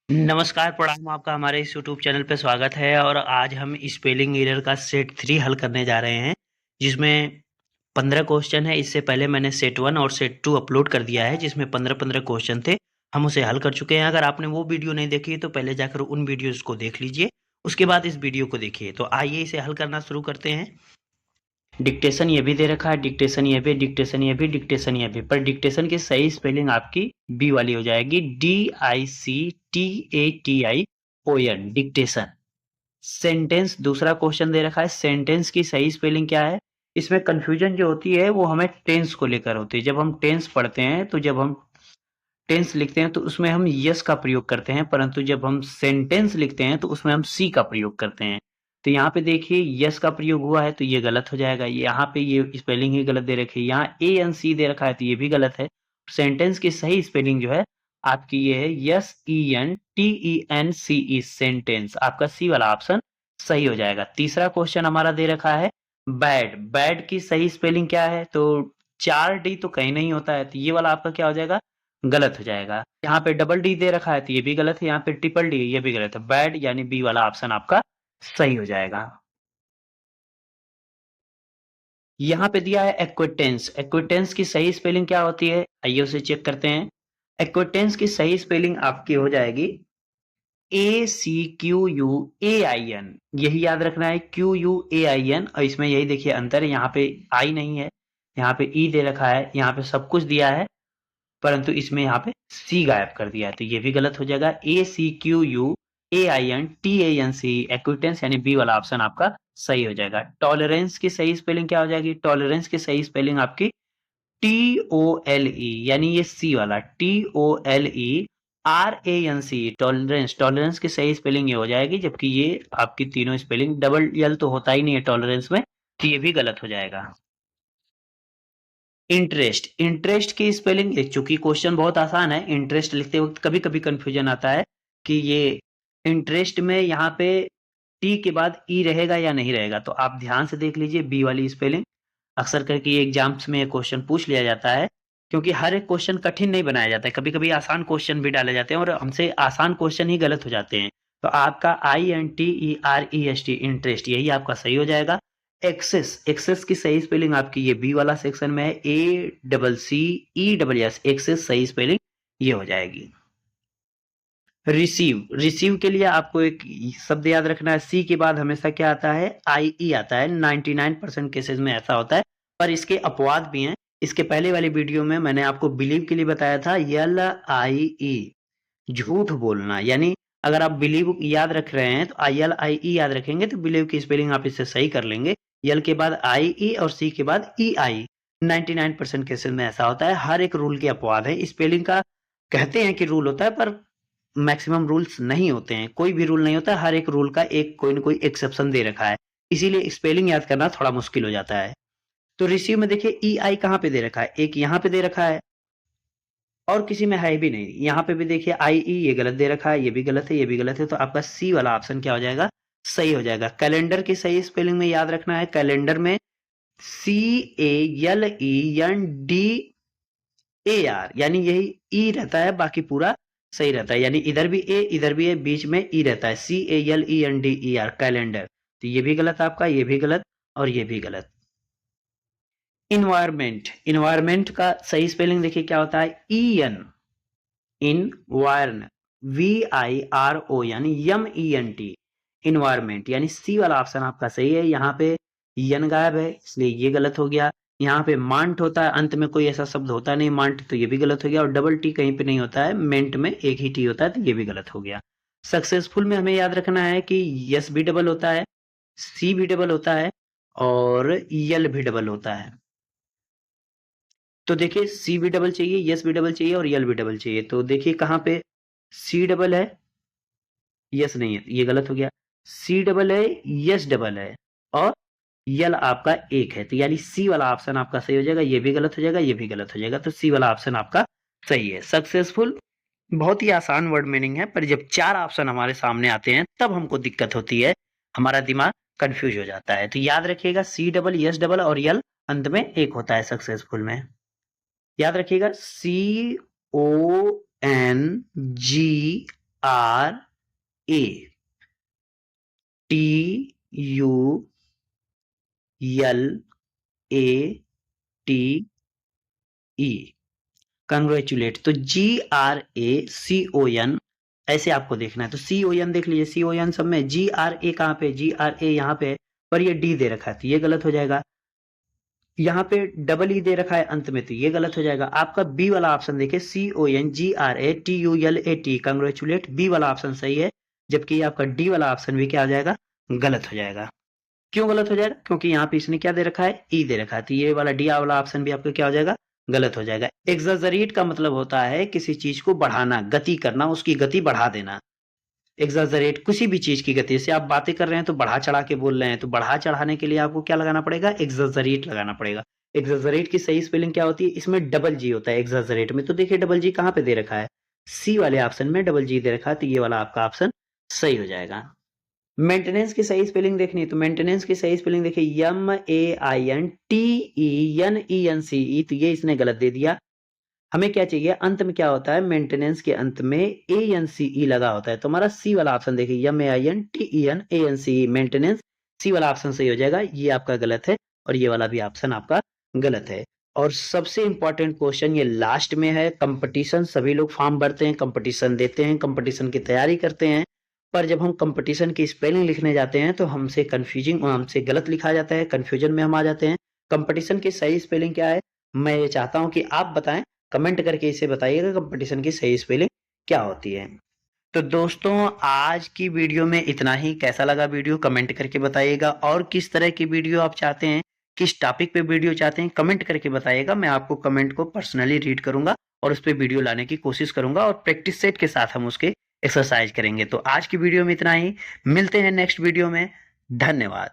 नमस्कार, प्रणाम। आपका हमारे इस यूट्यूब चैनल पे स्वागत है और आज हम स्पेलिंग एरर का सेट 3 हल करने जा रहे हैं, जिसमें 15 क्वेश्चन है। इससे पहले मैंने सेट 1 और सेट 2 अपलोड कर दिया है, जिसमें 15-15 क्वेश्चन थे। हम उसे हल कर चुके हैं। अगर आपने वो वीडियो नहीं देखी है, तो पहले जाकर उन वीडियोज़ को देख लीजिए, उसके बाद इस वीडियो को देखिए। तो आइए इसे हल करना शुरू करते हैं। डिक्टेशन ये भी दे रखा है, डिक्टेशन ये भी, डिक्टेशन ये भी, डिक्टेशन ये भी। पर डिक्टेशन की सही स्पेलिंग आपकी बी वाली हो जाएगी, DICTATION, डिक्टेशन। सेंटेंस दूसरा क्वेश्चन दे रखा है, सेंटेंस की सही स्पेलिंग क्या है। इसमें कंफ्यूजन जो होती है वो हमें टेंस को लेकर होती है। जब हम टेंस पढ़ते हैं, तो जब हम टेंस लिखते हैं तो उसमें हम यस का प्रयोग करते हैं, परंतु जब हम सेंटेंस लिखते हैं तो उसमें हम सी का प्रयोग करते हैं। तो यहाँ पे देखिए यस का प्रयोग हुआ है तो ये गलत हो जाएगा। यहाँ पे ये स्पेलिंग ही गलत दे रखी है। यहाँ ANC दे रखा है तो ये भी गलत है। सेंटेंस की सही स्पेलिंग जो है आपकी ये है SENTENCE, सेंटेंस। आपका सी वाला ऑप्शन सही हो जाएगा। तीसरा क्वेश्चन हमारा दे रखा है बैड। बैड की सही स्पेलिंग क्या है, तो 4D तो कहीं नहीं होता है, तो ये वाला आपका क्या हो जाएगा, गलत हो जाएगा। यहाँ पे डबल डी दे रखा है तो ये भी गलत है। यहाँ पे ट्रिपल डी ये भी गलत है। बैड यानी बी वाला ऑप्शन आपका सही हो जाएगा। यहाँ पे दिया है एक्विटेंस। एक्विटेंस की सही स्पेलिंग क्या होती है, आइए उसे चेक करते हैं। एक्विटेंस की सही स्पेलिंग आपकी हो जाएगी ACQUAIN। यही याद रखना है, QUAIN। और इसमें यही देखिए अंतर है, यहाँ पे आई नहीं है, यहाँ पे ई दे रखा है, यहाँ पे सब कुछ दिया है, परंतु इसमें यहाँ पे सी गायब कर दिया है, तो ये भी गलत हो जाएगा। ACQUAINTANC, एक्विटेंस यानी बी वाला ऑप्शन आपका सही हो जाएगा। टॉलरेंस की सही स्पेलिंग क्या हो जाएगी, टॉलरेंस की सही स्पेलिंग आपकी TOLE, यानी ये सी वाला TOLERANC, टॉलरेंस। टॉलरेंस की सही स्पेलिंग ये हो जाएगी, जबकि ये आपकी तीनों स्पेलिंग, डबल यल तो होता ही नहीं है टॉलरेंस में, तो ये भी गलत हो जाएगा। इंटरेस्ट, इंटरेस्ट की स्पेलिंग, चूंकि क्वेश्चन बहुत आसान है, इंटरेस्ट लिखते वक्त कभी कभी कंफ्यूजन आता है कि ये इंटरेस्ट में यहाँ पे टी के बाद ई रहेगा या नहीं रहेगा। तो आप ध्यान से देख लीजिए बी वाली स्पेलिंग। अक्सर करके ये एग्जाम्स में क्वेश्चन पूछ लिया जाता है, क्योंकि हर एक क्वेश्चन कठिन नहीं बनाया जाता है, कभी कभी आसान क्वेश्चन भी डाले जाते हैं और हमसे आसान क्वेश्चन ही गलत हो जाते हैं। तो आपका INTEREST, इंटरेस्ट, यही आपका सही हो जाएगा। एक्सेस, एक्सेस की सही स्पेलिंग आपकी ये बी वाला सेक्शन में है, ACCESS, एक्सेस सही स्पेलिंग ये हो जाएगी। रिसीव, रिसीव के लिए आपको एक शब्द याद रखना है, सी के बाद हमेशा क्या आता है, IE आता है। 99% केसेस में ऐसा होता है, पर इसके अपवाद भी हैं। इसके पहले वाली वीडियो में मैंने आपको बिलीव के लिए बताया था, LIE, झूठ बोलना। यानी अगर आप बिलीव याद रख रहे हैं तो ILIE याद रखेंगे, तो बिलीव की स्पेलिंग आप इससे सही कर लेंगे। यल के बाद IE और सी के बाद EI। 99% केसेस में ऐसा होता है। हर एक रूल के अपवाद है। स्पेलिंग का कहते हैं कि रूल होता है, पर मैक्सिमम रूल्स नहीं होते हैं। कोई भी रूल नहीं होता, हर एक रूल का एक कोई ना कोई एक्सेप्शन दे रखा है, इसीलिए स्पेलिंग याद करना थोड़ा मुश्किल हो जाता है। तो रिसीव में देखिए EI कहाँ पे दे रखा है, एक यहाँ पे दे रखा है और किसी में है भी नहीं। यहाँ पे भी देखिए IE, ये गलत दे रखा है, ये भी गलत है, ये भी गलत है। तो आपका सी वाला ऑप्शन क्या हो जाएगा, सही हो जाएगा। कैलेंडर की सही स्पेलिंग में याद रखना है, कैलेंडर में CALENDAR, यानी यही ई रहता है, बाकी पूरा सही रहता है। यानी इधर भी ए, इधर भी ए, बीच में ई रहता है, CALENDER, कैलेंडर। तो ये भी गलत आपका, ये भी गलत और ये भी गलत। इन्वायरमेंट, इन्वायरमेंट का सही स्पेलिंग देखिए क्या होता है, EN, इनवायरन, VIRO, यानी MENT, इन्वायरमेंट, यानी सी वाला ऑप्शन आपका सही है। यहाँ पे यन गायब है, इसलिए ये गलत हो गया। यहाँ पे मांट होता है, अंत में कोई ऐसा शब्द होता नहीं मांट, तो ये भी गलत हो गया। और डबल टी कहीं पे नहीं होता है, मेंट में एक ही टी होता है, तो ये भी गलत हो गया। सक्सेसफुल में हमें याद रखना है कि यस भी डबल होता है, सी भी डबल होता है और यल भी डबल होता है। तो देखिए सी भी डबल चाहिए, यस भी डबल चाहिए और यल भी डबल चाहिए। तो देखिए कहाँ पे सी डबल है, यस नहीं है, ये गलत हो गया। सी डबल है, यस डबल है और यल आपका एक है, तो यानी सी वाला ऑप्शन आपका सही हो जाएगा। ये भी गलत हो जाएगा, ये भी गलत हो जाएगा, तो सी वाला ऑप्शन आपका सही है। सक्सेसफुल बहुत ही आसान वर्ड मीनिंग है, पर जब 4 ऑप्शन हमारे सामने आते हैं तब हमको दिक्कत होती है, हमारा दिमाग कंफ्यूज हो जाता है। तो याद रखिएगा सी डबल, यस डबल और यल अंत में एक होता है सक्सेसफुल में। याद रखिएगा CONG R A TULATE, congratulate. तो GRACON ऐसे आपको देखना है। तो CON देख लीजिए, CON सब में, GRA कहाँ पे, GRA यहाँ पे, पर ये D दे रखा है तो ये गलत हो जाएगा। यहाँ पे डबल ई दे रखा है अंत में तो ये गलत हो जाएगा। आपका बी वाला ऑप्शन देखिए, CONGRATULATE, कंग्रेचुलेट, बी वाला ऑप्शन सही है। जबकि आपका डी वाला ऑप्शन भी क्या हो जाएगा, गलत हो जाएगा। क्यों गलत हो जाएगा, क्योंकि यहाँ पे इसने क्या दे रखा है, ई दे रखा है। तो ये वाला डी वाला ऑप्शन भी आपका क्या हो जाएगा, गलत हो जाएगा। एक्सजरेट का मतलब होता है किसी चीज को बढ़ाना, गति करना, उसकी गति बढ़ा देना। एक्सजरेट किसी भी चीज की गति, जैसे आप बातें कर रहे हैं तो बढ़ा चढ़ा के बोल रहे हैं, तो बढ़ा चढ़ाने के लिए आपको क्या लगाना पड़ेगा, एक्सजरेट लगाना पड़ेगा। एक्सजरेट की सही स्पेलिंग क्या होती है, इसमें डबल जी होता है एक्सजरेट में। तो देखिए डबल जी कहाँ पे दे रखा है, सी वाले ऑप्शन में डबल जी दे रखा है। तो ये वाला आपका ऑप्शन सही हो जाएगा। मेंटेनेंस की सही स्पेलिंग देखनी है तो मेंटेनेंस की सही स्पेलिंग देखिए, MAINTENENCE, तो ये इसने गलत दे दिया। हमें क्या चाहिए, अंत में क्या होता है, मेंटेनेंस के अंत में ANCE लगा होता है। तो हमारा सी वाला ऑप्शन देखिए, MAINTENANCE, मेंटेनेंस, सी वाला ऑप्शन सही हो जाएगा। ये आपका गलत है और ये वाला भी ऑप्शन आपका गलत है। और सबसे इंपॉर्टेंट क्वेश्चन ये लास्ट में है। कंपटीशन, सभी लोग फॉर्म भरते हैं, कंपटीशन देते हैं, कंपटीशन की तैयारी करते हैं, पर जब हम कंपटीशन की स्पेलिंग लिखने जाते हैं तो हमसे गलत लिखा जाता है, कंफ्यूजन में हम आ जाते हैं। कंपटीशन की सही स्पेलिंग क्या है, मैं ये चाहता हूं कि आप बताएं, कमेंट करके इसे बताइएगा कंपटीशन की सही स्पेलिंग क्या होती है। तो दोस्तों आज की वीडियो में इतना ही। कैसा लगा वीडियो कमेंट करके बताइएगा, और किस तरह की वीडियो आप चाहते हैं, किस टॉपिक पे वीडियो चाहते हैं, कमेंट करके बताइएगा। मैं आपको कमेंट को पर्सनली रीड करूंगा और उस पर वीडियो लाने की कोशिश करूंगा, और प्रैक्टिस सेट के साथ हम उसके एक्सरसाइज करेंगे। तो आज की वीडियो में इतना ही, मिलते हैं नेक्स्ट वीडियो में। धन्यवाद।